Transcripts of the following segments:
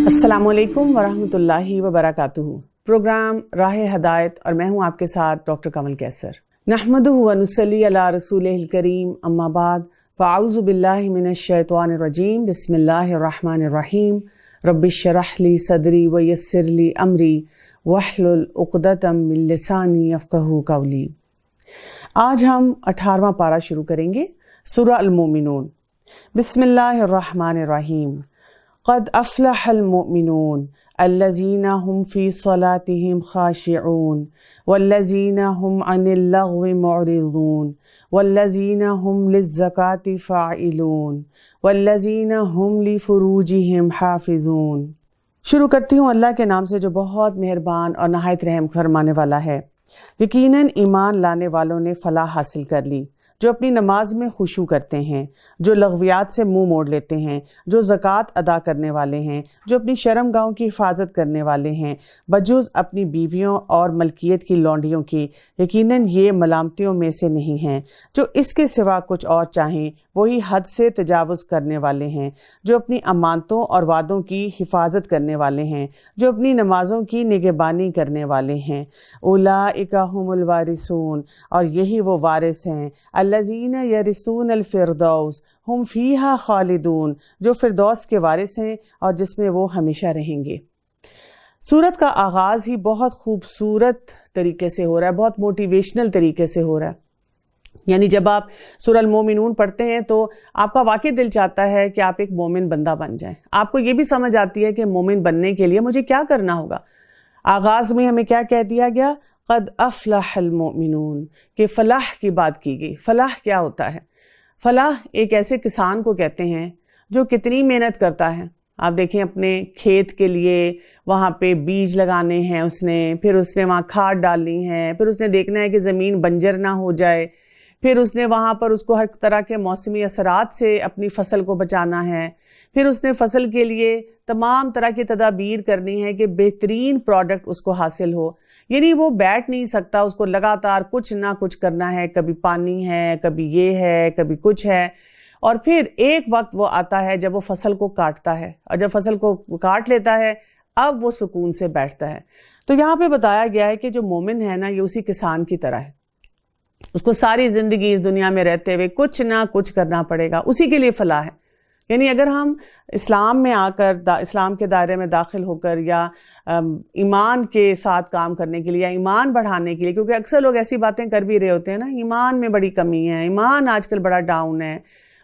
السلام علیکم ورحمۃ اللہ وبرکاتہ۔ پروگرام راہ ہدایت اور میں ہوں آپ کے ساتھ ڈاکٹر کمل کیسر۔ نحمدہ ونصلی علی رسولہ الکریم، اما بعد، فاعوذ باللہ من الشیطان الرجیم، بسم اللہ الرحمن الرحیم۔ رب اشرح لی صدری ویسر لی امری واحلل عقدۃ من لسانی یفقہوا قولی۔ آج ہم 18واں پارہ شروع کریں گے، سورہ المومنون۔ بسم اللہ الرحمن الرحیم۔ قد افلح المؤمنون الذین هم فی صلاتهم خاشعون والذین هم عن اللغو معرضون والذین هم للزکاة فاعلون والذین هم لفروجهم حافظون۔ شروع کرتی ہوں اللہ کے نام سے جو بہت مہربان اور نہایت رحم فرمانے والا ہے۔ یقیناً ایمان لانے والوں نے فلاح حاصل کر لی، جو اپنی نماز میں خشوع کرتے ہیں، جو لغویات سے منہ موڑ لیتے ہیں، جو زکوٰۃ ادا کرنے والے ہیں، جو اپنی شرم گاہوں کی حفاظت کرنے والے ہیں، بجز اپنی بیویوں اور ملکیت کی لونڈیوں کی۔ یقیناً یہ ملامتیوں میں سے نہیں ہیں، جو اس کے سوا کچھ اور چاہیں وہی حد سے تجاوز کرنے والے ہیں، جو اپنی امانتوں اور وعدوں کی حفاظت کرنے والے ہیں، جو اپنی نمازوں کی نگہبانی کرنے والے ہیں۔ اولئک ھم الوارثون، اور یہی وہ وارث ہیں، الذین یرثون الفردوس ہم فیہا خالدون، جو فردوس کے وارث ہیں اور جس میں وہ ہمیشہ رہیں گے۔ سورت کا آغاز ہی بہت خوبصورت طریقے سے ہو رہا ہے، بہت موٹیویشنل طریقے سے ہو رہا ہے۔ یعنی جب آپ سورہ المومنون پڑھتے ہیں تو آپ کا واقعی دل چاہتا ہے کہ آپ ایک مومن بندہ بن جائیں۔ آپ کو یہ بھی سمجھ آتی ہے کہ مومن بننے کے لیے مجھے کیا کرنا ہوگا۔ آغاز میں ہمیں کیا کہہ دیا گیا؟ قد افلح المؤمنون، کہ فلاح کی بات کی گئی۔ فلاح کیا ہوتا ہے؟ فلاح ایک ایسے کسان کو کہتے ہیں جو کتنی محنت کرتا ہے۔ آپ دیکھیں اپنے کھیت کے لیے وہاں پہ بیج لگانے ہیں اس نے، پھر اس نے وہاں کھاد ڈالنی ہے، پھر اس نے دیکھنا ہے کہ زمین بنجر نہ ہو جائے، پھر اس نے وہاں پر اس کو ہر طرح کے موسمی اثرات سے اپنی فصل کو بچانا ہے، پھر اس نے فصل کے لیے تمام طرح کی تدابیر کرنی ہے کہ بہترین پروڈکٹ اس کو حاصل ہو۔ یعنی وہ بیٹھ نہیں سکتا، اس کو لگاتار کچھ نہ کچھ کرنا ہے، کبھی پانی ہے، کبھی یہ ہے، کبھی کچھ ہے۔ اور پھر ایک وقت وہ آتا ہے جب وہ فصل کو کاٹتا ہے، اور جب فصل کو کاٹ لیتا ہے اب وہ سکون سے بیٹھتا ہے۔ تو یہاں پہ بتایا گیا ہے کہ جو مومن ہے نا، یہ اسی کسان کی طرح ہے۔ اس کو ساری زندگی اس دنیا میں رہتے ہوئے کچھ نہ کچھ کرنا پڑے گا، اسی کے لیے فلاح ہے۔ یعنی اگر ہم اسلام میں آ کر، اسلام کے دائرے میں داخل ہو کر، یا ایمان کے ساتھ کام کرنے کے لیے، یا ایمان بڑھانے کے لیے، کیونکہ اکثر لوگ ایسی باتیں کر بھی رہے ہوتے ہیں نا، ایمان میں بڑی کمی ہے، ایمان آج کل بڑا ڈاؤن ہے،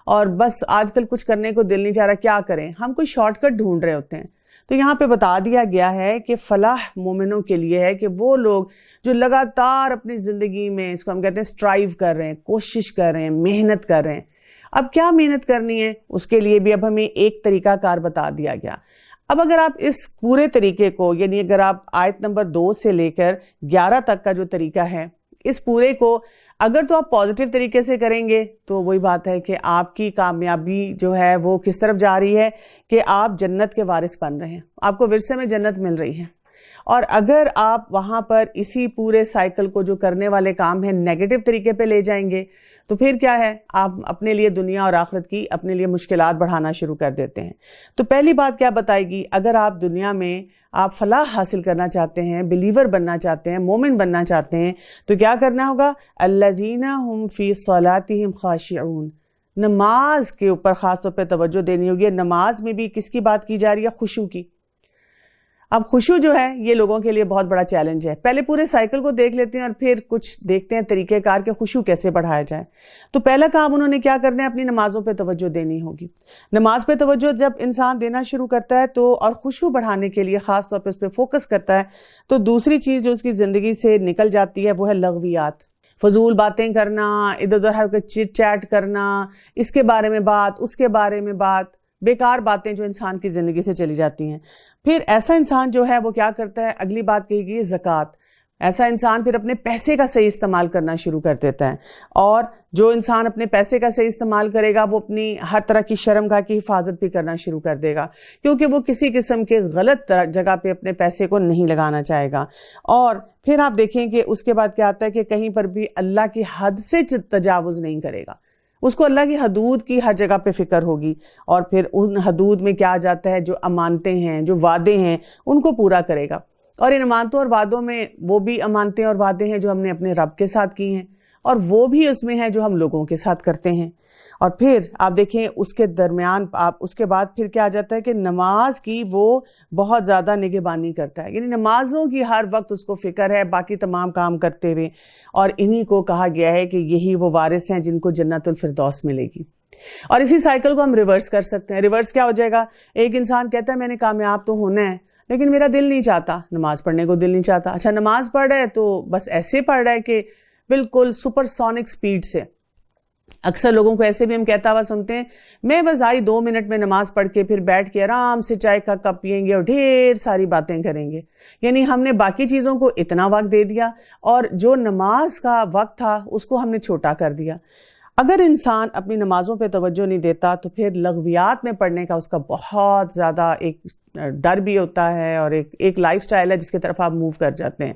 اور بس آج کل کچھ کرنے کو دل نہیں چاہ رہا، کیا کریں؟ ہم کوئی شارٹ کٹ ڈھونڈ رہے ہوتے ہیں۔ تو یہاں پہ بتا دیا گیا ہے کہ فلاح مومنوں کے لیے ہے، کہ وہ لوگ جو لگاتار اپنی زندگی میں، اس کو ہم کہتے ہیں اسٹرائیو کر رہے ہیں، کوشش کر رہے ہیں، محنت کر رہے ہیں۔ اب کیا محنت کرنی ہے؟ اس کے لیے بھی اب ہمیں ایک طریقہ کار بتا دیا گیا۔ اب اگر آپ اس پورے طریقے کو، یعنی اگر آپ آیت نمبر 2 سے لے کر 11 تک کا جو طریقہ ہے، اس پورے کو اگر تو آپ پازیٹیو طریقے سے کریں گے تو وہی بات ہے کہ آپ کی کامیابی جو ہے وہ کس طرف جا رہی ہے کہ آپ جنت کے وارث بن رہے ہیں، آپ کو ورثے میں جنت مل رہی ہے۔ اور اگر آپ وہاں پر اسی پورے سائیکل کو جو کرنے والے کام ہیں نیگیٹو طریقے پہ لے جائیں گے تو پھر کیا ہے؟ آپ اپنے لیے دنیا اور آخرت کی اپنے لیے مشکلات بڑھانا شروع کر دیتے ہیں۔ تو پہلی بات کیا بتائے گی؟ اگر آپ دنیا میں آپ فلاح حاصل کرنا چاہتے ہیں، بلیور بننا چاہتے ہیں، مومن بننا چاہتے ہیں، تو کیا کرنا ہوگا؟ الذین هم فی صلاتهم خاشعون، نماز کے اوپر خاص طور پہ توجہ دینی ہوگی۔ نماز میں بھی کس کی بات کی جا رہی ہے؟ خشوع کی۔ اب خشوع جو ہے یہ لوگوں کے لیے بہت بڑا چیلنج ہے۔ پہلے پورے سائیکل کو دیکھ لیتے ہیں اور پھر کچھ دیکھتے ہیں طریقہ کار کہ خشوع کیسے بڑھایا جائے۔ تو پہلا کام انہوں نے کیا کرنا ہے؟ اپنی نمازوں پہ توجہ دینی ہوگی۔ نماز پہ توجہ جب انسان دینا شروع کرتا ہے تو، اور خشوع بڑھانے کے لیے خاص طور پہ اس پہ فوکس کرتا ہے، تو دوسری چیز جو اس کی زندگی سے نکل جاتی ہے وہ ہے لغویات، فضول باتیں کرنا، ادھر ادھر ہر کوئی چٹ چیٹ کرنا، اس کے بارے میں بات، اس کے بارے میں بات، بیکار باتیں جو انسان کی زندگی سے چلی جاتی ہیں۔ پھر ایسا انسان جو ہے وہ کیا کرتا ہے؟ اگلی بات کہی گئی زکوٰۃ۔ ایسا انسان پھر اپنے پیسے کا صحیح استعمال کرنا شروع کر دیتا ہے، اور جو انسان اپنے پیسے کا صحیح استعمال کرے گا وہ اپنی ہر طرح کی شرمگاہ کی حفاظت بھی کرنا شروع کر دے گا، کیونکہ وہ کسی قسم کے غلط جگہ پہ اپنے پیسے کو نہیں لگانا چاہے گا۔ اور پھر آپ دیکھیں کہ اس کے بعد کیا آتا ہے کہ کہیں پر بھی اللہ کی حد سے تجاوز نہیں کرے گا، اس کو اللہ کی حدود کی ہر جگہ پہ فکر ہوگی، اور پھر ان حدود میں کیا جاتا ہے، جو امانتیں ہیں، جو وعدے ہیں، ان کو پورا کرے گا۔ اور ان امانتوں اور وعدوں میں وہ بھی امانتیں اور وعدے ہیں جو ہم نے اپنے رب کے ساتھ کی ہیں، اور وہ بھی اس میں ہیں جو ہم لوگوں کے ساتھ کرتے ہیں۔ اور پھر آپ دیکھیں اس کے درمیان اس کے بعد پھر کیا آ جاتا ہے کہ نماز کی وہ بہت زیادہ نگہبانی کرتا ہے، یعنی نمازوں کی ہر وقت اس کو فکر ہے باقی تمام کام کرتے ہوئے، اور انہی کو کہا گیا ہے کہ یہی وہ وارث ہیں جن کو جنت الفردوس ملے گی۔ اور اسی سائیکل کو ہم ریورس کر سکتے ہیں۔ ریورس کیا ہو جائے گا، ایک انسان کہتا ہے میں نے کامیاب تو ہونا ہے لیکن میرا دل نہیں چاہتا، نماز پڑھنے کو دل نہیں چاہتا۔ اچھا نماز پڑھ رہا ہے تو بس ایسے پڑھ رہا ہے کہ بالکل سپر سونک سپیڈ سے۔ اکثر لوگوں کو ایسے بھی ہم کہتا ہوا سنتے ہیں، میں بس 2 منٹ میں نماز پڑھ کے پھر بیٹھ کے آرام سے چائے کا کپ پئیں گے اور ڈھیر ساری باتیں کریں گے۔ یعنی ہم نے باقی چیزوں کو اتنا وقت دے دیا اور جو نماز کا وقت تھا اس کو ہم نے چھوٹا کر دیا۔ اگر انسان اپنی نمازوں پہ توجہ نہیں دیتا تو پھر لغویات میں پڑھنے کا اس کا بہت زیادہ ایک ڈر بھی ہوتا ہے، اور ایک لائف سٹائل ہے جس کی طرف آپ موو کر جاتے ہیں۔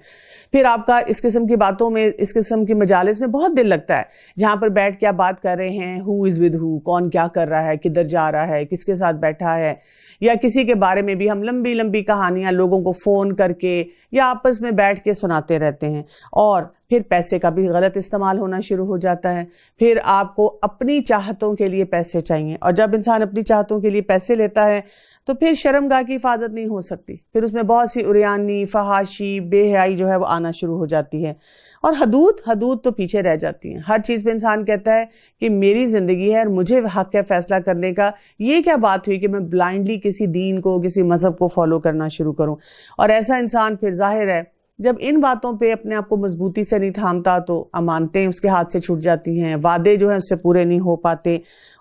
پھر آپ کا اس قسم کی باتوں میں، اس قسم کی مجالس میں بہت دل لگتا ہے، جہاں پر بیٹھ کے آپ بات کر رہے ہیں ہو از ود ہو، کون کیا کر رہا ہے، کدھر جا رہا ہے، کس کے ساتھ بیٹھا ہے، یا کسی کے بارے میں بھی ہم لمبی لمبی کہانیاں لوگوں کو فون کر کے یا آپس میں بیٹھ کے سناتے رہتے ہیں۔ اور پھر پیسے کا بھی غلط استعمال ہونا شروع ہو جاتا ہے۔ پھر آپ کو اپنی چاہتوں کے لیے پیسے چاہیے، اور جب انسان اپنی چاہتوں کے لیے پیسے لیتا ہے تو پھر شرمگاہ کی حفاظت نہیں ہو سکتی، پھر اس میں بہت سی عریانی، فحاشی، بے حیائی جو ہے وہ آنا شروع ہو جاتی ہے، اور حدود تو پیچھے رہ جاتی ہیں۔ ہر چیز پہ انسان کہتا ہے کہ میری زندگی ہے اور مجھے حق ہے فیصلہ کرنے کا۔ یہ کیا بات ہوئی کہ میں بلائنڈلی کسی دین کو، کسی مذہب کو فالو کرنا شروع کروں؟ اور ایسا انسان پھر ظاہر ہے جب ان باتوں پہ اپنے آپ کو مضبوطی سے نہیں تھامتا تو امانتیں اس کے ہاتھ سے چھوٹ جاتی ہیں، وعدے جو ہیں اس سے پورے نہیں ہو پاتے،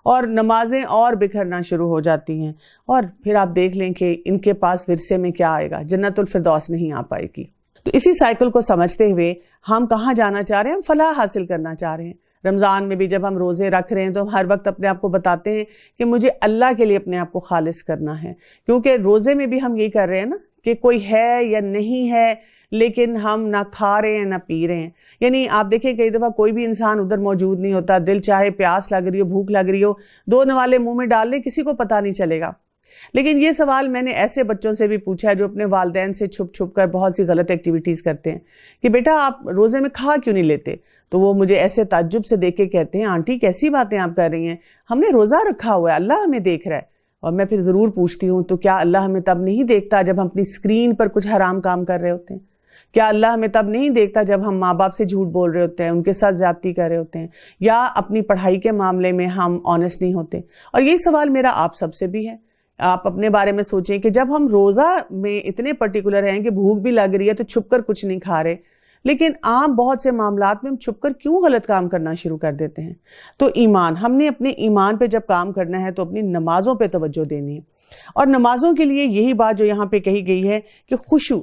اور نمازیں اور بکھرنا شروع ہو جاتی ہیں، اور پھر آپ دیکھ لیں کہ ان کے پاس ورثے میں کیا آئے گا، جنت الفردوس نہیں آ پائے گی۔ تو اسی سائیکل کو سمجھتے ہوئے ہم کہاں جانا چاہ رہے ہیں؟ ہم فلاح حاصل کرنا چاہ رہے ہیں۔ رمضان میں بھی جب ہم روزے رکھ رہے ہیں تو ہم ہر وقت اپنے آپ کو بتاتے ہیں کہ مجھے اللہ کے لیے اپنے آپ کو خالص کرنا ہے، کیونکہ روزے میں بھی ہم یہی کر رہے ہیں نا کہ کوئی ہے یا نہیں ہے، لیکن ہم نہ کھا رہے ہیں نہ پی رہے ہیں۔ یعنی آپ دیکھیں کئی دفعہ کوئی بھی انسان ادھر موجود نہیں ہوتا، دل چاہے پیاس لگ رہی ہو، بھوک لگ رہی ہو، 2 نوالے منہ میں ڈال لیں، کسی کو پتہ نہیں چلے گا۔ لیکن یہ سوال میں نے ایسے بچوں سے بھی پوچھا ہے جو اپنے والدین سے چھپ چھپ کر بہت سی غلط ایکٹیویٹیز کرتے ہیں کہ بیٹا آپ روزے میں کھا کیوں نہیں لیتے؟ تو وہ مجھے ایسے تعجب سے دیکھ کے کہتے ہیں آنٹی کیسی باتیں آپ کر رہی ہیں، ہم نے روزہ رکھا ہوا ہے، اللہ ہمیں دیکھ رہا ہے۔ اور میں پھر ضرور پوچھتی ہوں تو کیا اللہ ہمیں تب نہیں دیکھتا جب ہم اپنی اسکرین پر کچھ حرام کام کر رہے ہوتے ہیں؟ کیا اللہ ہمیں تب نہیں دیکھتا جب ہم ماں باپ سے جھوٹ بول رہے ہوتے ہیں، ان کے ساتھ زیادتی کر رہے ہوتے ہیں، یا اپنی پڑھائی کے معاملے میں ہم آنیسٹ نہیں ہوتے؟ اور یہی سوال میرا آپ سب سے بھی ہے۔ آپ اپنے بارے میں سوچیں کہ جب ہم روزہ میں اتنے پرٹیکولر ہیں کہ بھوک بھی لگ رہی ہے تو چھپ کر کچھ نہیں کھا رہے، لیکن عام بہت سے معاملات میں ہم چھپ کر کیوں غلط کام کرنا شروع کر دیتے ہیں؟ تو ایمان، ہم نے اپنے ایمان پہ جب کام کرنا ہے تو اپنی نمازوں پہ توجہ دینی ہے، اور نمازوں کے لیے یہی بات جو یہاں پہ کہی گئی ہے کہ خشوع،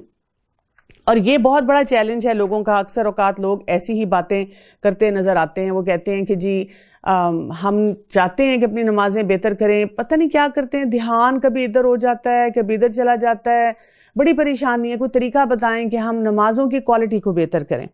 اور یہ بہت بڑا چیلنج ہے لوگوں کا۔ اکثر اوقات لوگ ایسی ہی باتیں کرتے نظر آتے ہیں، وہ کہتے ہیں کہ جی ہم چاہتے ہیں کہ اپنی نمازیں بہتر کریں، پتہ نہیں کیا کرتے ہیں، دھیان کبھی ادھر ہو جاتا ہے کبھی ادھر چلا جاتا ہے، بڑی پریشانی ہے۔ کوئی طریقہ بتائیں کہ ہم نمازوں کی کوالٹی کو بہتر کریں۔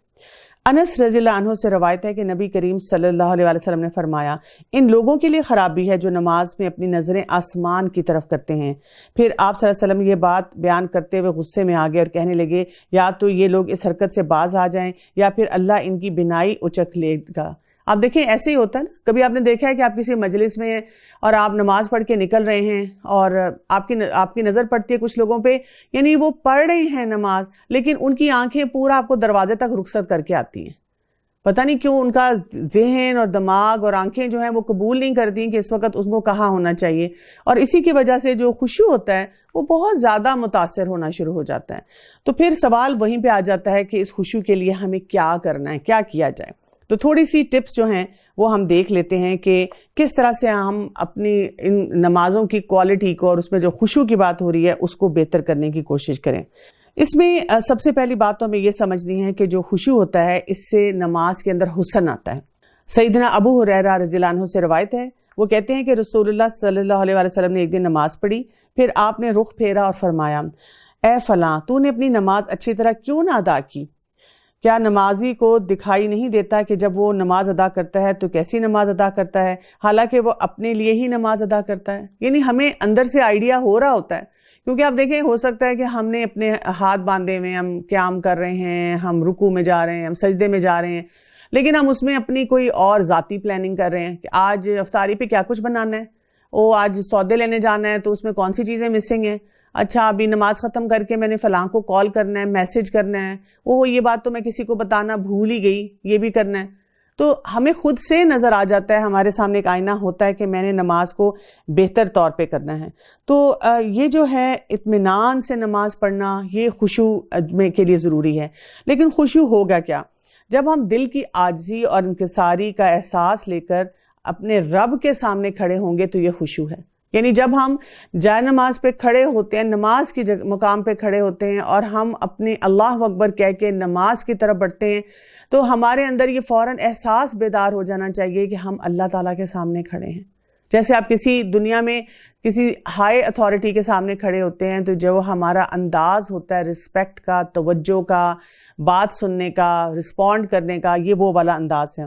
انس رضی اللہ عنہ سے روایت ہے کہ نبی کریم صلی اللہ علیہ وسلم نے فرمایا، ان لوگوں کے لیے خرابی ہے جو نماز میں اپنی نظریں آسمان کی طرف کرتے ہیں۔ پھر آپ صلی اللہ علیہ وسلم یہ بات بیان کرتے ہوئے غصے میں آ گئے اور کہنے لگے، یا تو یہ لوگ اس حرکت سے باز آ جائیں یا پھر اللہ ان کی بینائی اچک لے گا۔ آپ دیکھیں ایسے ہی ہوتا ہے نا، کبھی آپ نے دیکھا ہے کہ آپ کسی مجلس میں ہیں اور آپ نماز پڑھ کے نکل رہے ہیں اور آپ کی نظر پڑتی ہے کچھ لوگوں پہ، یعنی وہ پڑھ رہے ہیں نماز لیکن ان کی آنکھیں پورا آپ کو دروازے تک رخصت کر کے آتی ہیں۔ پتہ نہیں کیوں ان کا ذہن اور دماغ اور آنکھیں جو ہیں وہ قبول نہیں کرتی کہ اس وقت اس کو کہاں ہونا چاہیے، اور اسی کی وجہ سے جو خشوع ہوتا ہے وہ بہت زیادہ متاثر ہونا شروع ہو جاتا ہے۔ تو پھر سوال وہیں پہ آ جاتا ہے کہ اس خشوع کے لیے ہمیں کیا کرنا ہے، کیا کیا جائے؟ تو تھوڑی سی ٹپس جو ہیں وہ ہم دیکھ لیتے ہیں کہ کس طرح سے ہم اپنی ان نمازوں کی کوالٹی کو اور اس میں جو خشوع کی بات ہو رہی ہے اس کو بہتر کرنے کی کوشش کریں۔ اس میں سب سے پہلی بات تو ہمیں یہ سمجھنی ہے کہ جو خشوع ہوتا ہے اس سے نماز کے اندر حسن آتا ہے۔ سیدنا ابو ہریرہ رضی اللہ عنہ سے روایت ہے، وہ کہتے ہیں کہ رسول اللہ صلی اللہ علیہ وسلم نے ایک دن نماز پڑھی، پھر آپ نے رخ پھیرا اور فرمایا، اے فلاں، تو نے اپنی نماز اچھی طرح کیوں نہ ادا کی؟ کیا نمازی کو دکھائی نہیں دیتا کہ جب وہ نماز ادا کرتا ہے تو کیسی نماز ادا کرتا ہے، حالانکہ وہ اپنے لیے ہی نماز ادا کرتا ہے؟ یعنی ہمیں اندر سے آئیڈیا ہو رہا ہوتا ہے، کیونکہ آپ دیکھیں ہو سکتا ہے کہ ہم نے اپنے ہاتھ باندھے ہوئے، ہم قیام کر رہے ہیں، ہم رکوع میں جا رہے ہیں، ہم سجدے میں جا رہے ہیں، لیکن ہم اس میں اپنی کوئی اور ذاتی پلاننگ کر رہے ہیں کہ آج افطاری پہ کیا کچھ بنانا ہے، آج سودے لینے جانا ہے تو اس میں کون سی چیزیں مسنگ ہیں، اچھا ابھی نماز ختم کر کے میں نے فلاں کو کال کرنا ہے، میسج کرنا ہے، یہ بات تو میں کسی کو بتانا بھول ہی گئی، یہ بھی کرنا ہے۔ تو ہمیں خود سے نظر آ جاتا ہے، ہمارے سامنے ایک آئینہ ہوتا ہے کہ میں نے نماز کو بہتر طور پہ کرنا ہے۔ تو یہ جو ہے اطمینان سے نماز پڑھنا، یہ خشوع کے لیے ضروری ہے۔ لیکن خشوع ہوگا کیا؟ جب ہم دل کی عاجزی اور انکساری کا احساس لے کر اپنے رب کے سامنے کھڑے ہوں گے تو یہ خشوع ہے۔ یعنی جب ہم جائے نماز پہ کھڑے ہوتے ہیں، نماز کی مقام پہ کھڑے ہوتے ہیں اور ہم اپنے اللہ اکبر کہہ کے نماز کی طرف بڑھتے ہیں، تو ہمارے اندر یہ فوراً احساس بیدار ہو جانا چاہیے کہ ہم اللہ تعالیٰ کے سامنے کھڑے ہیں۔ جیسے آپ کسی دنیا میں کسی ہائی اتھارٹی کے سامنے کھڑے ہوتے ہیں تو جو ہمارا انداز ہوتا ہے رسپیکٹ کا، توجہ کا، بات سننے کا، رسپونڈ کرنے کا، یہ وہ والا انداز ہے۔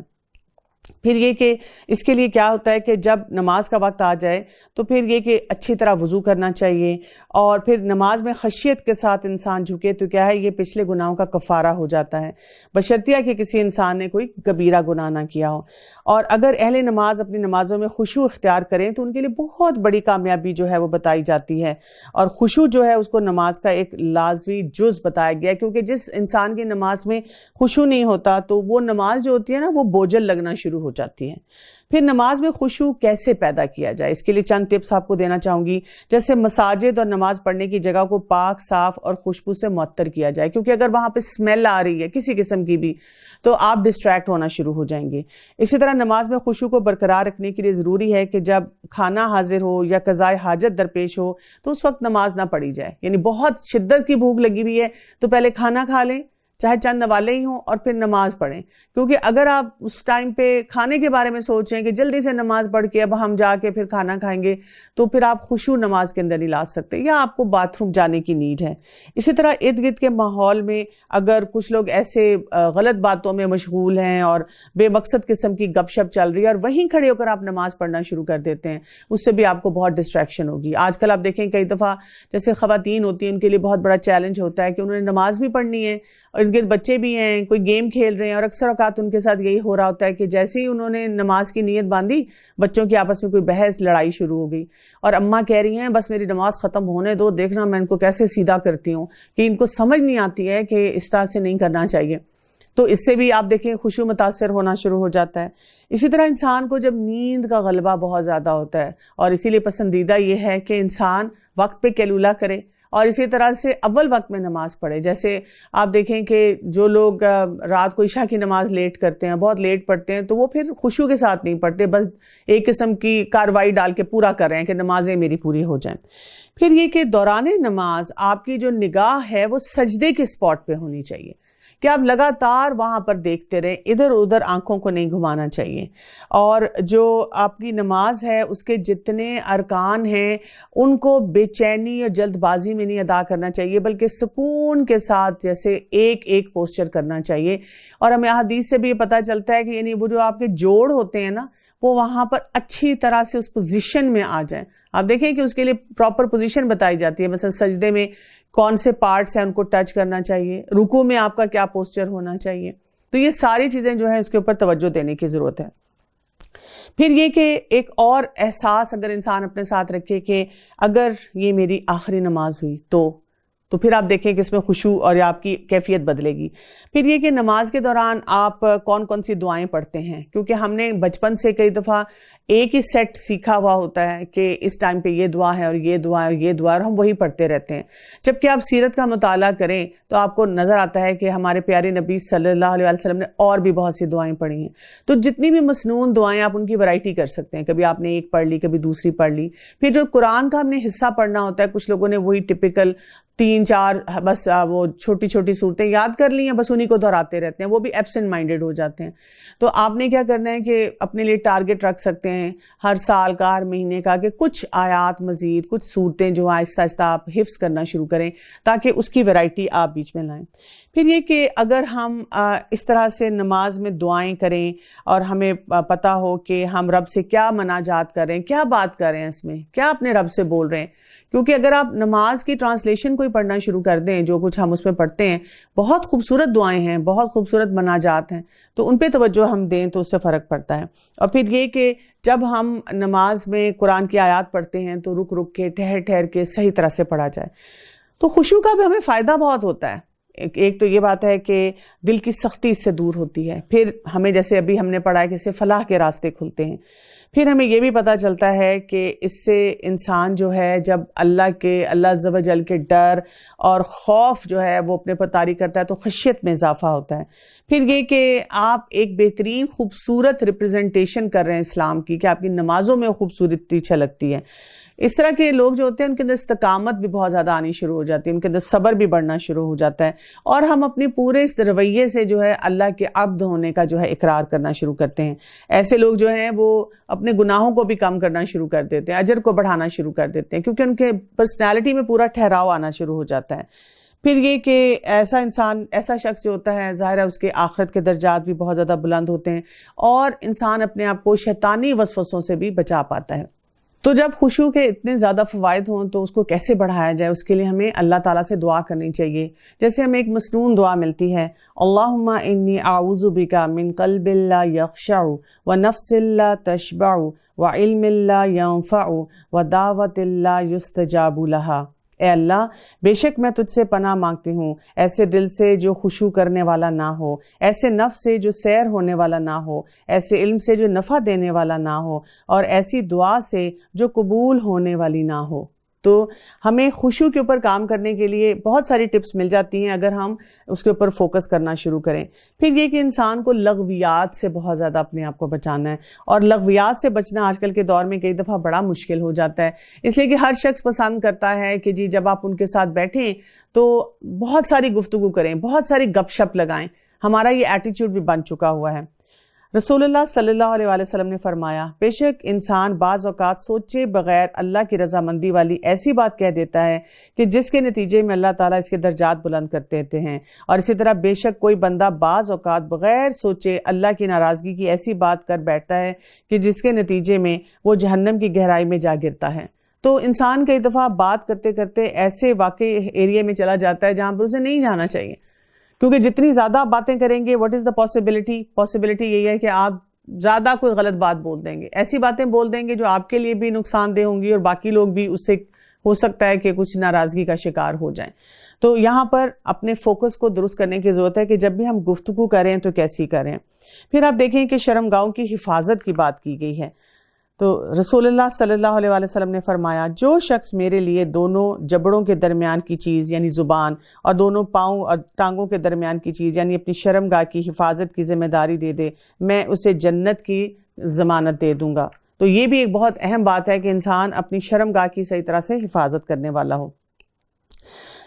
پھر یہ کہ اس کے لیے کیا ہوتا ہے کہ جب نماز کا وقت آ جائے تو پھر یہ کہ اچھی طرح وضو کرنا چاہیے، اور پھر نماز میں خشیت کے ساتھ انسان جھکے تو کیا ہے، یہ پچھلے گناہوں کا کفارہ ہو جاتا ہے، بشرطیہ کہ کسی انسان نے کوئی کبیرہ گناہ نہ کیا ہو۔ اور اگر اہل نماز اپنی نمازوں میں خشوع اختیار کریں تو ان کے لیے بہت بڑی کامیابی جو ہے وہ بتائی جاتی ہے، اور خشوع جو ہے اس کو نماز کا ایک لازمی جز بتایا گیا ہے، کیونکہ جس انسان کی نماز میں خشوع نہیں ہوتا تو وہ نماز جو ہوتی ہے نا وہ بوجھل لگنا شروع ہو جاتی ہے۔ پھر نماز میں خشوع کیسے پیدا کیا جائے، اس کے لیے چند ٹپس آپ کو دینا چاہوں گی۔ جیسے مساجد اور نماز پڑھنے کی جگہ کو پاک، صاف اور خوشبو سے معطر کیا جائے، کیونکہ اگر وہاں پہ اسمیل آ رہی ہے کسی قسم کی بھی تو آپ ڈسٹریکٹ ہونا شروع ہو جائیں گے۔ اسی طرح نماز میں خشوع کو برقرار رکھنے کے لیے ضروری ہے کہ جب کھانا حاضر ہو یا قضائے حاجت درپیش ہو تو اس وقت نماز نہ پڑھی جائے۔ یعنی بہت شدت کی بھوک لگی ہوئی ہے تو پہلے کھانا کھا لیں، چاہے چند نوالے ہی ہوں، اور پھر نماز پڑھیں، کیونکہ اگر آپ اس ٹائم پہ کھانے کے بارے میں سوچیں کہ جلدی سے نماز پڑھ کے اب ہم جا کے پھر کھانا کھائیں گے تو پھر آپ خشوع نماز کے اندر نہیں لا سکتے، یا آپ کو باتھ روم جانے کی نیڈ ہے۔ اسی طرح ارد گرد کے ماحول میں اگر کچھ لوگ ایسے غلط باتوں میں مشغول ہیں اور بے مقصد قسم کی گپ شپ چل رہی ہے اور وہیں کھڑے ہو کر آپ نماز پڑھنا شروع کر دیتے ہیں، اس سے بھی آپ کو بہت ڈسٹریکشن ہوگی۔ آج کل آپ دیکھیں کئی دفعہ جیسے خواتین ہوتی ہیں، ان کے لیے بہت بڑا چیلنج ہوتا ہے کہ انہوں نے نماز بھی پڑھنی ہے، ارد گرد بچے بھی ہیں، کوئی گیم کھیل رہے ہیں، اور اکثر اوقات ان کے ساتھ یہی ہو رہا ہوتا ہے کہ جیسے ہی انہوں نے نماز کی نیت باندھی، بچوں کی آپس میں کوئی بحث لڑائی شروع ہو گئی، اور اماں کہہ رہی ہیں بس میری نماز ختم ہونے دو، دیکھنا میں ان کو کیسے سیدھا کرتی ہوں، کہ ان کو سمجھ نہیں آتی ہے کہ اس طرح سے نہیں کرنا چاہیے۔ تو اس سے بھی آپ دیکھیں خشوع متاثر ہونا شروع ہو جاتا ہے۔ اسی طرح انسان کو جب نیند کا غلبہ بہت زیادہ ہوتا ہے، اور اسی لیے پسندیدہ یہ ہے کہ انسان وقت پہ قیلولہ کرے اور اسی طرح سے اول وقت میں نماز پڑھے۔ جیسے آپ دیکھیں کہ جو لوگ رات کو عشاء کی نماز لیٹ کرتے ہیں، بہت لیٹ پڑھتے ہیں، تو وہ پھر خشوع کے ساتھ نہیں پڑھتے، بس ایک قسم کی کاروائی ڈال کے پورا کر رہے ہیں کہ نمازیں میری پوری ہو جائیں۔ پھر یہ کہ دوران نماز آپ کی جو نگاہ ہے وہ سجدے کے سپاٹ پہ ہونی چاہیے، کہ آپ لگاتار وہاں پر دیکھتے رہیں، ادھر ادھر آنکھوں کو نہیں گھمانا چاہیے، اور جو آپ کی نماز ہے اس کے جتنے ارکان ہیں ان کو بے چینی اور جلد بازی میں نہیں ادا کرنا چاہیے، بلکہ سکون کے ساتھ جیسے ایک ایک پوسچر کرنا چاہیے۔ اور ہمیں حدیث سے بھی یہ پتہ چلتا ہے کہ یعنی وہ جو آپ کے جوڑ ہوتے ہیں نا، وہ وہاں پر اچھی طرح سے اس پوزیشن میں آ جائیں۔ آپ دیکھیں کہ اس کے لیے پراپر پوزیشن بتائی جاتی ہے، مثلا سجدے میں کون سے پارٹس ہیں ان کو ٹچ کرنا چاہیے، رکوع میں آپ کا کیا پوسچر ہونا چاہیے، تو یہ ساری چیزیں جو ہیں اس کے اوپر توجہ دینے کی ضرورت ہے۔ پھر یہ کہ ایک اور احساس اگر انسان اپنے ساتھ رکھے کہ اگر یہ میری آخری نماز ہوئی تو پھر آپ دیکھیں کہ اس میں خشوع اور آپ کی کیفیت بدلے گی۔ پھر یہ کہ نماز کے دوران آپ کون کون سی دعائیں پڑھتے ہیں، کیونکہ ہم نے بچپن سے کئی دفعہ ایک ہی سیٹ سیکھا ہوا ہوتا ہے کہ اس ٹائم پہ یہ دعا ہے اور یہ دعا ہے اور یہ دعا ہے، اور ہم وہی پڑھتے رہتے ہیں۔ جبکہ آپ سیرت کا مطالعہ کریں تو آپ کو نظر آتا ہے کہ ہمارے پیارے نبی صلی اللہ علیہ وسلم نے اور بھی بہت سی دعائیں پڑھی ہیں، تو جتنی بھی مسنون دعائیں آپ ان کی ورائٹی کر سکتے ہیں، کبھی آپ نے ایک پڑھ لی، کبھی دوسری پڑھ لی۔ پھر جو قرآن کا ہم نے حصہ پڑھنا ہوتا ہے، کچھ لوگوں نے وہی ٹپیکل 3 4 بس وہ چھوٹی چھوٹی صورتیں یاد کر لی ہیں، بس انہی کو دہراتے رہتے ہیں، وہ بھی ایبسنٹ مائنڈیڈ ہو جاتے ہیں۔ تو آپ نے کیا کرنا ہے کہ اپنے لیے ٹارگٹ رکھ سکتے ہیں ہر سال کا، ہر مہینے کا، کہ کچھ آیات مزید، کچھ صورتیں جو آہستہ آہستہ آپ حفظ کرنا شروع کریں تاکہ اس کی ویرائٹی آپ بیچ میں لائیں۔ پھر یہ کہ اگر ہم اس طرح سے نماز میں دعائیں کریں اور ہمیں پتہ ہو کہ ہم رب سے کیا مناجات کر رہے ہیں، کیا بات کر رہے ہیں، اس میں کیا اپنے رب سے بول رہے ہیں، کیونکہ اگر آپ نماز کی ٹرانسلیشن کوئی پڑھنا شروع کر دیں، جو کچھ ہم اس میں پڑھتے ہیں بہت خوبصورت دعائیں ہیں، بہت خوبصورت مناجات ہیں، تو ان پہ توجہ ہم دیں تو اس سے فرق پڑتا ہے۔ اور پھر یہ کہ جب ہم نماز میں قرآن کی آیات پڑھتے ہیں تو رک رک کے، ٹھہر ٹھہر کے صحیح طرح سے پڑھا جائے، تو خشوع کا بھی ہمیں فائدہ بہت ہوتا ہے۔ ایک تو یہ بات ہے کہ دل کی سختی اس سے دور ہوتی ہے، پھر ہمیں جیسے ابھی ہم نے پڑھا ہے کہ اس سے فلاح کے راستے کھلتے ہیں، پھر ہمیں یہ بھی پتہ چلتا ہے کہ اس سے انسان جو ہے جب اللہ عز و جل کے ڈر اور خوف جو ہے وہ اپنے پر طاری کرتا ہے تو خشیت میں اضافہ ہوتا ہے۔ پھر یہ کہ آپ ایک بہترین خوبصورت ریپرزنٹیشن کر رہے ہیں اسلام کی، کہ آپ کی نمازوں میں خوبصورتی چھلکتی ہے۔ اس طرح کے لوگ جو ہوتے ہیں ان کے اندر استقامت بھی بہت زیادہ آنی شروع ہو جاتی ہے، ان کے اندر صبر بھی بڑھنا شروع ہو جاتا ہے، اور ہم اپنے پورے اس رویے سے جو ہے اللہ کے عبد ہونے کا جو ہے اقرار کرنا شروع کرتے ہیں۔ ایسے لوگ جو ہیں وہ اپنے گناہوں کو بھی کم کرنا شروع کر دیتے ہیں، اجر کو بڑھانا شروع کر دیتے ہیں، کیونکہ ان کے پرسنالٹی میں پورا ٹھہراؤ آنا شروع ہو جاتا ہے۔ پھر یہ کہ ایسا انسان، ایسا شخص جو ہوتا ہے، ظاہر ہے اس کے آخرت کے درجات بھی بہت زیادہ بلند ہوتے ہیں، اور انسان اپنے آپ کو شیطانی وسوسوں سے بھی بچا پاتا ہے۔ تو جب خشوع کے اتنے زیادہ فوائد ہوں تو اس کو کیسے بڑھایا جائے، اس کے لیے ہمیں اللہ تعالیٰ سے دعا کرنی چاہیے۔ جیسے ہمیں ایک مسنون دعا ملتی ہے، اللہم انی اعوذ بک من قلب لا یخشع ونفس لا تشبع وعلم لا ينفع ودعوت لا یستجاب لها۔ اے اللہ، بے شک میں تجھ سے پناہ مانگتی ہوں ایسے دل سے جو خشوع کرنے والا نہ ہو، ایسے نفس سے جو سیر ہونے والا نہ ہو، ایسے علم سے جو نفع دینے والا نہ ہو، اور ایسی دعا سے جو قبول ہونے والی نہ ہو۔ تو ہمیں خشوع کے اوپر کام کرنے کے لیے بہت ساری ٹپس مل جاتی ہیں اگر ہم اس کے اوپر فوکس کرنا شروع کریں۔ پھر یہ کہ انسان کو لغویات سے بہت زیادہ اپنے آپ کو بچانا ہے، اور لغویات سے بچنا آج کل کے دور میں کئی دفعہ بڑا مشکل ہو جاتا ہے، اس لیے کہ ہر شخص پسند کرتا ہے کہ جی جب آپ ان کے ساتھ بیٹھیں تو بہت ساری گفتگو کریں، بہت ساری گپ شپ لگائیں۔ ہمارا یہ ایٹیچیوڈ بھی بن چکا ہوا ہے۔ رسول اللہ صلی اللہ علیہ وآلہ وسلم نے فرمایا، بے شک انسان بعض اوقات سوچے بغیر اللہ کی رضامندی والی ایسی بات کہہ دیتا ہے کہ جس کے نتیجے میں اللہ تعالیٰ اس کے درجات بلند کرتے رہتے ہیں، اور اسی طرح بے شک کوئی بندہ بعض اوقات بغیر سوچے اللہ کی ناراضگی کی ایسی بات کر بیٹھتا ہے کہ جس کے نتیجے میں وہ جہنم کی گہرائی میں جا گرتا ہے۔ تو انسان کئی دفعہ بات کرتے کرتے ایسے واقعی ایریا میں چلا جاتا ہے جہاں پر اسے نہیں جانا چاہیے، کیونکہ جتنی زیادہ آپ باتیں کریں گے، what is the possibility یہی ہے کہ آپ زیادہ کوئی غلط بات بول دیں گے، ایسی باتیں بول دیں گے جو آپ کے لیے بھی نقصان دہ ہوں گی، اور باقی لوگ بھی اس سے ہو سکتا ہے کہ کچھ ناراضگی کا شکار ہو جائیں۔ تو یہاں پر اپنے فوکس کو درست کرنے کی ضرورت ہے کہ جب بھی ہم گفتگو کریں تو کیسی کریں۔ پھر آپ دیکھیں کہ شرمگاہوں کی حفاظت کی بات کی گئی ہے۔ تو رسول اللہ صلی اللہ علیہ وآلہ وسلم نے فرمایا، جو شخص میرے لیے دونوں جبڑوں کے درمیان کی چیز یعنی زبان، اور دونوں پاؤں اور ٹانگوں کے درمیان کی چیز یعنی اپنی شرمگاہ کی حفاظت کی ذمہ داری دے دے، میں اسے جنت کی ضمانت دے دوں گا۔ تو یہ بھی ایک بہت اہم بات ہے کہ انسان اپنی شرمگاہ کی صحیح طرح سے حفاظت کرنے والا ہو۔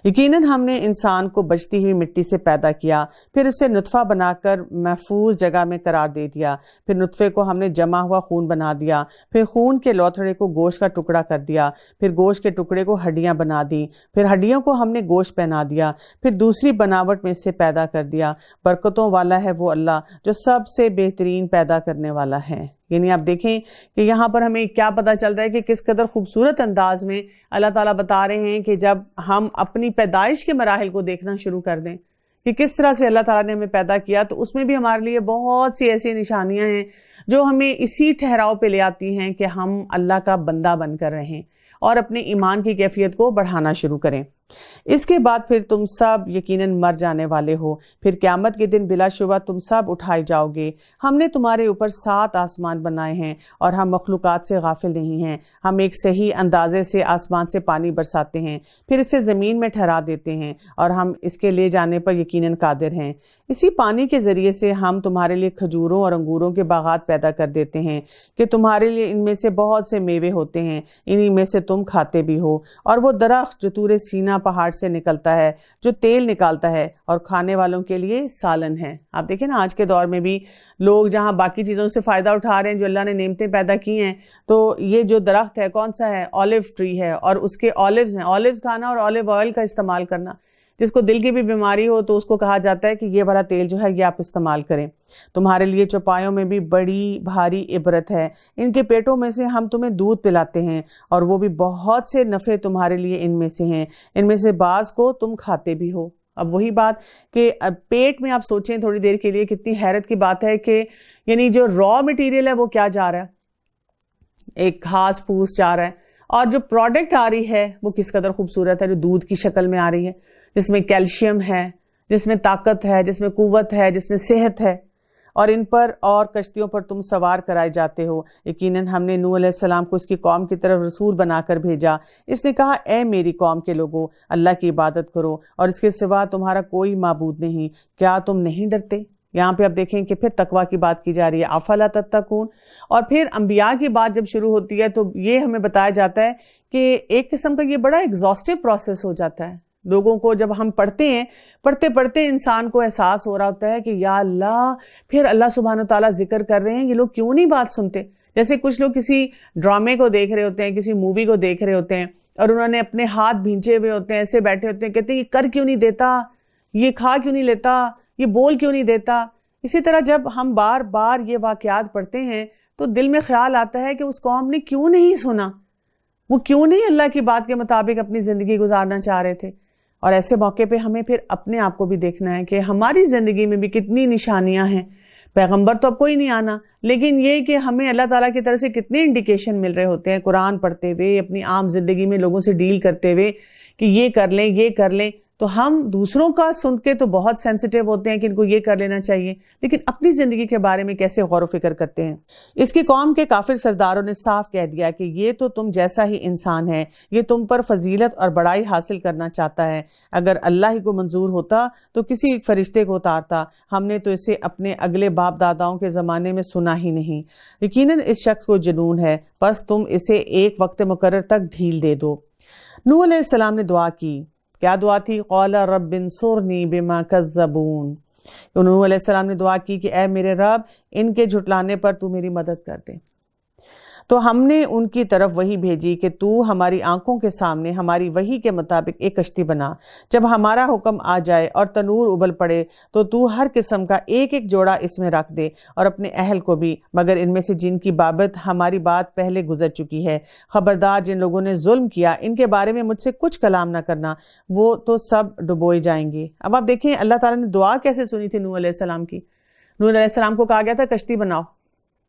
یقیناً ہم نے انسان کو بچتی ہوئی مٹی سے پیدا کیا، پھر اسے نطفہ بنا کر محفوظ جگہ میں قرار دے دیا، پھر نطفے کو ہم نے جمع ہوا خون بنا دیا، پھر خون کے لوتھڑے کو گوشت کا ٹکڑا کر دیا، پھر گوشت کے ٹکڑے کو ہڈیاں بنا دی، پھر ہڈیوں کو ہم نے گوشت پہنا دیا، پھر دوسری بناوٹ میں سے پیدا کر دیا۔ برکتوں والا ہے وہ اللہ جو سب سے بہترین پیدا کرنے والا ہے۔ یعنی آپ دیکھیں کہ یہاں پر ہمیں کیا پتہ چل رہا ہے کہ کس قدر خوبصورت انداز میں اللہ تعالیٰ بتا رہے ہیں کہ جب ہم اپنی پیدائش کے مراحل کو دیکھنا شروع کر دیں کہ کس طرح سے اللہ تعالیٰ نے ہمیں پیدا کیا، تو اس میں بھی ہمارے لیے بہت سی ایسی نشانیاں ہیں جو ہمیں اسی ٹھہراؤ پہ لے آتی ہیں کہ ہم اللہ کا بندہ بن کر رہیں اور اپنے ایمان کی کیفیت کو بڑھانا شروع کریں۔ اس کے بعد پھر تم سب یقیناً مر جانے والے ہو، پھر قیامت کے دن بلا شبہ تم سب اٹھائے جاؤ گے۔ ہم نے تمہارے اوپر 7 آسمان بنائے ہیں اور ہم مخلوقات سے غافل نہیں ہیں۔ ہم ایک صحیح اندازے سے آسمان سے پانی برساتے ہیں، پھر اسے زمین میں ٹھہرا دیتے ہیں، اور ہم اس کے لے جانے پر یقیناً قادر ہیں۔ اسی پانی کے ذریعے سے ہم تمہارے لیے کھجوروں اور انگوروں کے باغات پیدا کر دیتے ہیں کہ تمہارے لیے ان میں سے بہت سے میوے ہوتے ہیں، انہی میں سے تم کھاتے بھی ہو، اور وہ درخت جو طور سینا میاں پہاڑ سے نکلتا ہے جو تیل نکالتا ہے اور کھانے والوں کے لیے سالن ہے۔ آپ دیکھیں نا آج کے دور میں بھی لوگ جہاں باقی چیزوں سے فائدہ اٹھا رہے ہیں جو اللہ نے نعمتیں پیدا کی ہیں، تو یہ جو درخت ہے کون سا ہے؟ اولیو ٹری ہے، اور اس کے اولیوز ہیں، اولیوز کھانا اور اولیو آئل کا استعمال کرنا۔ جس کو دل کی بھی بیماری ہو تو اس کو کہا جاتا ہے کہ یہ والا تیل جو ہے یہ آپ استعمال کریں۔ تمہارے لیے چوپایوں میں بھی بڑی بھاری عبرت ہے، ان کے پیٹوں میں سے ہم تمہیں دودھ پلاتے ہیں اور وہ بھی بہت سے نفع تمہارے لیے ان میں سے ہیں، ان میں سے بعض کو تم کھاتے بھی ہو۔ اب وہی بات کہ پیٹ میں آپ سوچیں تھوڑی دیر کے لیے، کتنی حیرت کی بات ہے کہ یعنی جو را مٹیریل ہے وہ کیا جا رہا ہے؟ ایک گھاس پھوس جا رہا ہے، اور جو پروڈکٹ آ رہی ہے وہ کس قدر خوبصورت ہے، جو دودھ کی شکل میں آ رہی ہے، جس میں کیلشیم ہے، جس میں طاقت ہے، جس میں قوت ہے، جس میں صحت ہے، اور ان پر اور کشتیوں پر تم سوار کرائے جاتے ہو۔ یقیناً ہم نے نوح علیہ السلام کو اس کی قوم کی طرف رسول بنا کر بھیجا۔ اس نے کہا اے میری قوم کے لوگو، اللہ کی عبادت کرو اور اس کے سوا تمہارا کوئی معبود نہیں، کیا تم نہیں ڈرتے؟ یہاں پہ آپ دیکھیں کہ پھر تقویٰ کی بات کی جا رہی ہے، افلا تتقون۔ اور پھر انبیاء کی بات جب شروع ہوتی ہے تو یہ ہمیں بتایا جاتا ہے کہ ایک قسم کا یہ بڑا ایگزاسٹو پروسیس ہو جاتا ہے۔ لوگوں کو جب ہم پڑھتے ہیں، پڑھتے پڑھتے انسان کو احساس ہو رہا ہوتا ہے کہ یا اللہ، پھر اللہ سبحانہ وتعالیٰ ذکر کر رہے ہیں، یہ لوگ کیوں نہیں بات سنتے؟ جیسے کچھ لوگ کسی ڈرامے کو دیکھ رہے ہوتے ہیں، کسی مووی کو دیکھ رہے ہوتے ہیں، اور انہوں نے اپنے ہاتھ بھینچے ہوئے ہوتے ہیں، ایسے بیٹھے ہوتے ہیں، کہتے ہیں یہ کر کیوں نہیں دیتا، یہ کھا کیوں نہیں لیتا، یہ بول کیوں نہیں دیتا۔ اسی طرح جب ہم بار بار یہ واقعات پڑھتے ہیں تو دل میں خیال آتا ہے کہ اس قوم نے کیوں نہیں سنا، وہ کیوں نہیں اللہ کی بات کے مطابق اپنی زندگی گزارنا چاہ رہے تھے۔ اور ایسے موقع پہ ہمیں پھر اپنے آپ کو بھی دیکھنا ہے کہ ہماری زندگی میں بھی کتنی نشانیاں ہیں۔ پیغمبر تو اب کوئی نہیں آنا، لیکن یہ کہ ہمیں اللہ تعالیٰ کی طرف سے کتنے انڈیکیشن مل رہے ہوتے ہیں قرآن پڑھتے ہوئے، اپنی عام زندگی میں لوگوں سے ڈیل کرتے ہوئے کہ یہ کر لیں یہ کر لیں۔ تو ہم دوسروں کا سن کے تو بہت سینسیٹیو ہوتے ہیں کہ ان کو یہ کر لینا چاہیے، لیکن اپنی زندگی کے بارے میں کیسے غور و فکر کرتے ہیں؟ اس کی قوم کے کافر سرداروں نے صاف کہہ دیا کہ یہ تو تم جیسا ہی انسان ہے، یہ تم پر فضیلت اور بڑائی حاصل کرنا چاہتا ہے۔ اگر اللہ ہی کو منظور ہوتا تو کسی ایک فرشتے کو اتارتا، ہم نے تو اسے اپنے اگلے باپ داداؤں کے زمانے میں سنا ہی نہیں۔ یقیناً اس شخص کو جنون ہے، بس تم اسے ایک وقت مقرر تک ڈھیل دے دو۔ نوح علیہ السلام نے دعا کی، کیا دعا تھی؟ قال رب انصرنی بما کذبون۔ نوح علیہ السلام نے دعا کی کہ اے میرے رب، ان کے جھٹلانے پر تو میری مدد کر دے۔ تو ہم نے ان کی طرف وحی بھیجی کہ تو ہماری آنکھوں کے سامنے ہماری وحی کے مطابق ایک کشتی بنا، جب ہمارا حکم آ جائے اور تنور ابل پڑے تو ہر قسم کا ایک ایک جوڑا اس میں رکھ دے اور اپنے اہل کو بھی، مگر ان میں سے جن کی بابت ہماری بات پہلے گزر چکی ہے۔ خبردار جن لوگوں نے ظلم کیا ان کے بارے میں مجھ سے کچھ کلام نہ کرنا، وہ تو سب ڈبوئے جائیں گے۔ اب آپ دیکھیں اللہ تعالیٰ نے دعا کیسے سنی تھی نوح علیہ السلام کی۔ نوح علیہ السلام کو کہا گیا تھا کشتی بناؤ۔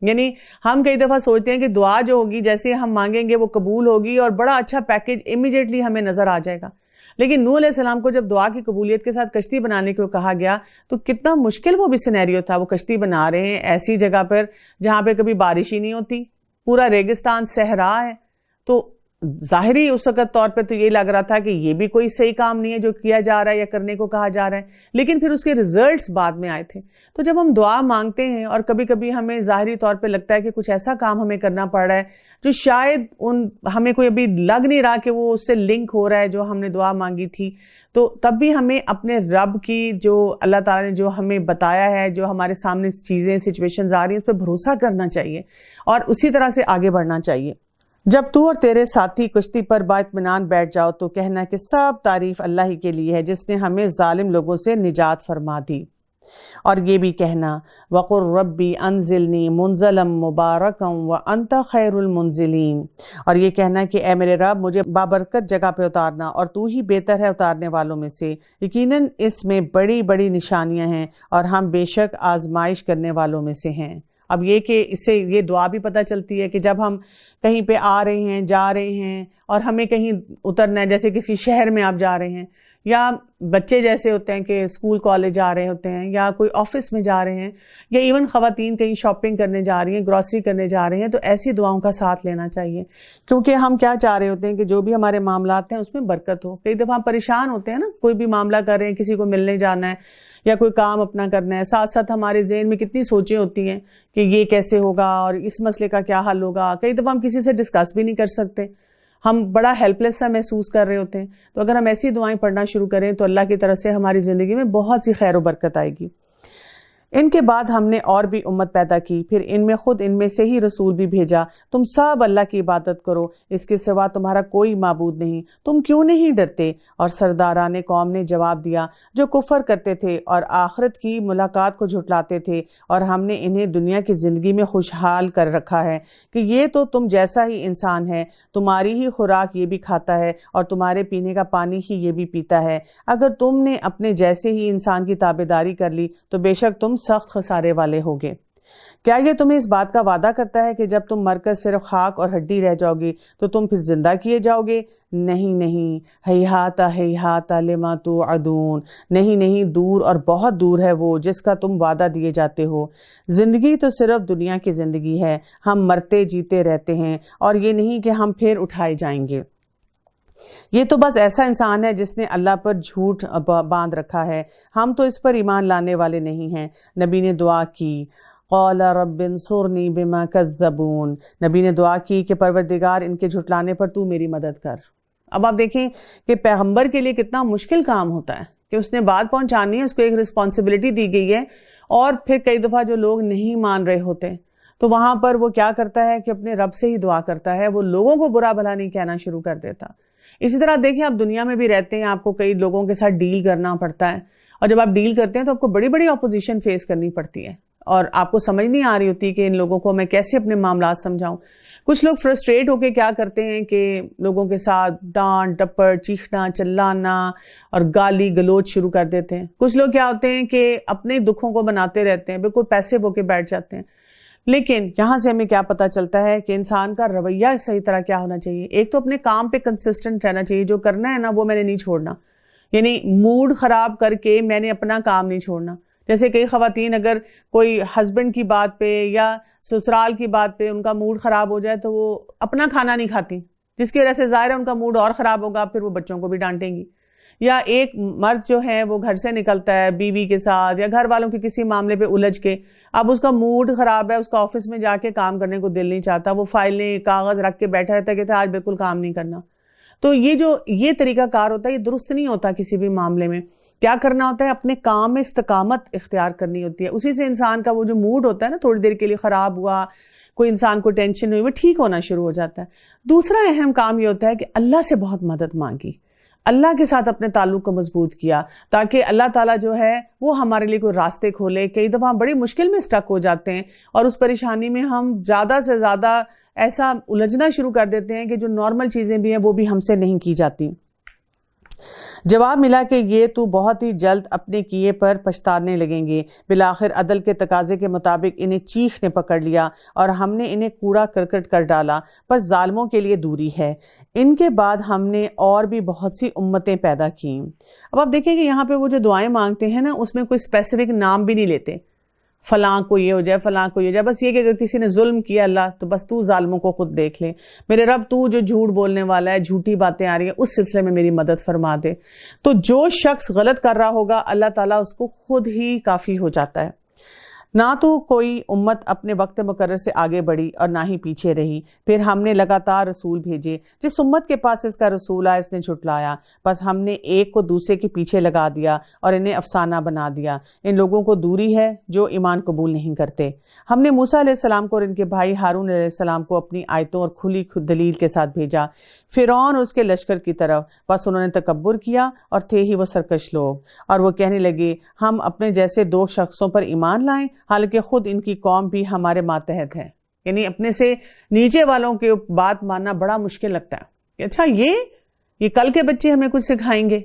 یعنی ہم کئی دفعہ سوچتے ہیں کہ دعا جو ہوگی جیسے ہم مانگیں گے وہ قبول ہوگی اور بڑا اچھا پیکج امیڈیٹلی ہمیں نظر آ جائے گا، لیکن نوح علیہ السلام کو جب دعا کی قبولیت کے ساتھ کشتی بنانے کو کہا گیا تو کتنا مشکل وہ بھی سینیریو تھا۔ وہ کشتی بنا رہے ہیں ایسی جگہ پر جہاں پہ کبھی بارش ہی نہیں ہوتی، پورا ریگستان صحرا ہے، تو ظاہری اس وقت طور پہ تو یہ لگ رہا تھا کہ یہ بھی کوئی صحیح کام نہیں ہے جو کیا جا رہا ہے یا کرنے کو کہا جا رہا ہے، لیکن پھر اس کے ریزلٹس بعد میں آئے تھے۔ تو جب ہم دعا مانگتے ہیں اور کبھی کبھی ہمیں ظاہری طور پہ لگتا ہے کہ کچھ ایسا کام ہمیں کرنا پڑ رہا ہے جو شاید ہمیں کوئی ابھی لگ نہیں رہا کہ وہ اس سے لنک ہو رہا ہے جو ہم نے دعا مانگی تھی، تو تب بھی ہمیں اپنے رب کی جو اللہ تعالیٰ نے جو ہمیں بتایا ہے، جو ہمارے سامنے چیزیں سچویشنز آ رہی ہیں، اس پہ بھروسہ کرنا چاہیے اور اسی طرح سے آگے بڑھنا چاہیے۔ جب تو اور تیرے ساتھی کشتی پر با اطمینان بیٹھ جاؤ تو کہنا کہ سب تعریف اللہ ہی کے لیے ہے جس نے ہمیں ظالم لوگوں سے نجات فرما دی، اور یہ بھی کہنا وَقُلْ رَبِّ أَنزِلْنِي مُنزَلًا مُبَارَكًا وَأَنْتَ خَيْرُ الْمُنزِلِينَ، اور یہ کہنا کہ اے میرے رب مجھے بابرکت جگہ پہ اتارنا اور تو ہی بہتر ہے اتارنے والوں میں سے، یقیناً اس میں بڑی بڑی نشانیاں ہیں اور ہم بے شک آزمائش کرنے والوں میں سے ہیں۔ اب یہ کہ اس سے یہ دعا بھی پتہ چلتی ہے کہ جب ہم کہیں پہ آ رہے ہیں، جا رہے ہیں اور ہمیں کہیں اترنا ہے، جیسے کسی شہر میں آپ جا رہے ہیں، یا بچے جیسے ہوتے ہیں کہ اسکول کالج جا رہے ہوتے ہیں یا کوئی آفس میں جا رہے ہیں، یا ایون خواتین کہیں شاپنگ کرنے جا رہی ہیں، گروسری کرنے جا رہے ہیں، تو ایسی دعاؤں کا ساتھ لینا چاہیے، کیونکہ ہم کیا چاہ رہے ہوتے ہیں کہ جو بھی ہمارے معاملات ہیں اس میں برکت ہو۔ کئی دفعہ ہم پریشان ہوتے ہیں نا، کوئی بھی معاملہ کر رہے ہیں، کسی کو ملنے جانا ہے یا کوئی کام اپنا کرنا ہے، ساتھ ساتھ ہمارے ذہن میں کتنی سوچیں ہوتی ہیں کہ یہ کیسے ہوگا اور اس مسئلے کا کیا حل ہوگا۔ کئی دفعہ ہم کسی سے ڈسکس بھی نہیں کر سکتے، ہم بڑا ہیلپ لیس سا محسوس کر رہے ہوتے ہیں. تو اگر ہم ایسی دعائیں پڑھنا شروع کریں تو اللہ کی طرف سے ہماری زندگی میں بہت سی خیر و برکت آئے گی. ان کے بعد ہم نے اور بھی امت پیدا کی، پھر ان میں سے ہی رسول بھی بھیجا. تم سب اللہ کی عبادت کرو، اس کے سوا تمہارا کوئی معبود نہیں، تم کیوں نہیں ڈرتے؟ اور سرداران قوم نے جواب دیا جو کفر کرتے تھے اور آخرت کی ملاقات کو جھٹلاتے تھے، اور ہم نے انہیں دنیا کی زندگی میں خوشحال کر رکھا ہے کہ یہ تو تم جیسا ہی انسان ہے، تمہاری ہی خوراک یہ بھی کھاتا ہے اور تمہارے پینے کا پانی ہی یہ بھی پیتا ہے. اگر تم نے اپنے جیسے ہی انسان کی تابعداری کر لی تو بے شک تم سخت خسارے والے ہوگے. کیا یہ تمہیں اس بات کا وعدہ کرتا ہے کہ جب تم مر کر صرف خاک اور ہڈی رہ جاؤ گے تو تم پھر زندہ کیے جاؤ گے؟ نہیں نہیں، ہیہات ہیہات لما توعدون، نہیں نہیں، دور اور بہت دور ہے وہ جس کا تم وعدہ دیے جاتے ہو. زندگی تو صرف دنیا کی زندگی ہے، ہم مرتے جیتے رہتے ہیں، اور یہ نہیں کہ ہم پھر اٹھائے جائیں گے. یہ تو بس ایسا انسان ہے جس نے اللہ پر جھوٹ باندھ رکھا ہے، ہم تو اس پر ایمان لانے والے نہیں ہیں. نبی نے دعا کی، قال رب انصرنی بما کذبون، نبی نے دعا کی کہ پروردگار ان کے جھٹلانے پر تو میری مدد کر. اب آپ دیکھیں کہ پیغمبر کے لیے کتنا مشکل کام ہوتا ہے کہ اس نے بات پہنچانی ہے، اس کو ایک رسپانسبلٹی دی گئی ہے، اور پھر کئی دفعہ جو لوگ نہیں مان رہے ہوتے تو وہاں پر وہ کیا کرتا ہے کہ اپنے رب سے ہی دعا کرتا ہے، وہ لوگوں کو برا بھلا نہیں کہنا شروع کر دیتا. اسی طرح دیکھیں آپ دنیا میں بھی رہتے ہیں، آپ کو کئی لوگوں کے ساتھ ڈیل کرنا پڑتا ہے، اور جب آپ ڈیل کرتے ہیں تو آپ کو بڑی بڑی اپوزیشن فیس کرنی پڑتی ہے، اور آپ کو سمجھ نہیں آ رہی ہوتی کہ ان لوگوں کو میں کیسے اپنے معاملات سمجھاؤں. کچھ لوگ فرسٹریٹ ہو کے کیا کرتے ہیں کہ لوگوں کے ساتھ ڈانٹ ڈپٹ، چیخنا چلانا اور گالی گلوچ شروع کر دیتے ہیں. کچھ لوگ کیا ہوتے ہیں کہ اپنے دکھوں کو بناتے رہتے ہیں، بالکل پیسے ہو کے بیٹھ جاتے ہیں. لیکن یہاں سے ہمیں کیا پتہ چلتا ہے کہ انسان کا رویہ صحیح طرح کیا ہونا چاہیے. ایک تو اپنے کام پہ کنسسٹنٹ رہنا چاہیے، جو کرنا ہے نا وہ میں نے نہیں چھوڑنا، یعنی موڈ خراب کر کے میں نے اپنا کام نہیں چھوڑنا. جیسے کئی خواتین اگر کوئی ہسبینڈ کی بات پہ یا سسرال کی بات پہ ان کا موڈ خراب ہو جائے تو وہ اپنا کھانا نہیں کھاتی، جس کی وجہ سے ظاہر ہے ان کا موڈ اور خراب ہوگا، پھر وہ بچوں کو بھی ڈانٹیں گی. یا ایک مرد جو ہے وہ گھر سے نکلتا ہے بیوی کے ساتھ یا گھر والوں کے کسی معاملے پہ الجھ کے، اب اس کا موڈ خراب ہے، اس کا آفس میں جا کے کام کرنے کو دل نہیں چاہتا، وہ فائلیں کاغذ رکھ کے بیٹھا رہتا ہے کہ آج بالکل کام نہیں کرنا. تو یہ طریقہ کار ہوتا ہے، یہ درست نہیں ہوتا. کسی بھی معاملے میں کیا کرنا ہوتا ہے، اپنے کام میں استقامت اختیار کرنی ہوتی ہے. اسی سے انسان کا وہ جو موڈ ہوتا ہے نا، تھوڑی دیر کے لیے خراب ہوا، کوئی انسان کو ٹینشن ہوئی، وہ ٹھیک ہونا شروع ہو جاتا ہے. دوسرا اہم کام یہ ہوتا ہے کہ اللہ سے بہت مدد مانگی، اللہ کے ساتھ اپنے تعلق کو مضبوط کیا، تاکہ اللہ تعالیٰ جو ہے وہ ہمارے لیے کوئی راستے کھولے. کئی دفعہ ہم بڑی مشکل میں اسٹک ہو جاتے ہیں، اور اس پریشانی میں ہم زیادہ سے زیادہ ایسا الجھنا شروع کر دیتے ہیں کہ جو نارمل چیزیں بھی ہیں وہ بھی ہم سے نہیں کی جاتی. جواب ملا کہ یہ تو بہت ہی جلد اپنے کیے پر پچھتانے لگیں گے. بالآخر عدل کے تقاضے کے مطابق انہیں چیخ نے پکڑ لیا اور ہم نے انہیں کوڑا کرکٹ کر ڈالا، پر ظالموں کے لیے دوری ہے. ان کے بعد ہم نے اور بھی بہت سی امتیں پیدا کیں. اب آپ دیکھیں کہ یہاں پہ وہ جو دعائیں مانگتے ہیں نا، اس میں کوئی اسپیسیفک نام بھی نہیں لیتے، فلاں کو یہ ہو جائے، فلاں کو یہ ہو جائے. بس یہ کہ اگر کسی نے ظلم کیا اللہ تو بس تو ظالموں کو خود دیکھ لے، میرے رب تو جو جھوٹ بولنے والا ہے، جھوٹی باتیں آ رہی ہیں، اس سلسلے میں میری مدد فرما دے. تو جو شخص غلط کر رہا ہوگا اللہ تعالیٰ اس کو خود ہی کافی ہو جاتا ہے. نہ تو کوئی امت اپنے وقت مقرر سے آگے بڑھی اور نہ ہی پیچھے رہی. پھر ہم نے لگاتار رسول بھیجے، جس امت کے پاس اس کا رسول آیا اس نے جھٹلایا، بس ہم نے ایک کو دوسرے کے پیچھے لگا دیا اور انہیں افسانہ بنا دیا. ان لوگوں کو دوری ہے جو ایمان قبول نہیں کرتے. ہم نے موسیٰ علیہ السلام کو اور ان کے بھائی ہارون علیہ السلام کو اپنی آیتوں اور کھلی دلیل کے ساتھ بھیجا فرعون اور اس کے لشکر کی طرف، بس انہوں نے تکبر کیا اور تھے ہی وہ سرکش لوگ. اور وہ کہنے لگے ہم اپنے جیسے دو شخصوں پر ایمان لائیں، حالانکہ خود ان کی قوم بھی ہمارے ماتحت ہے. یعنی اپنے سے نیچے والوں کے بات ماننا بڑا مشکل لگتا ہے کہ اچھا یہ کل کے بچے ہمیں کچھ سکھائیں گے.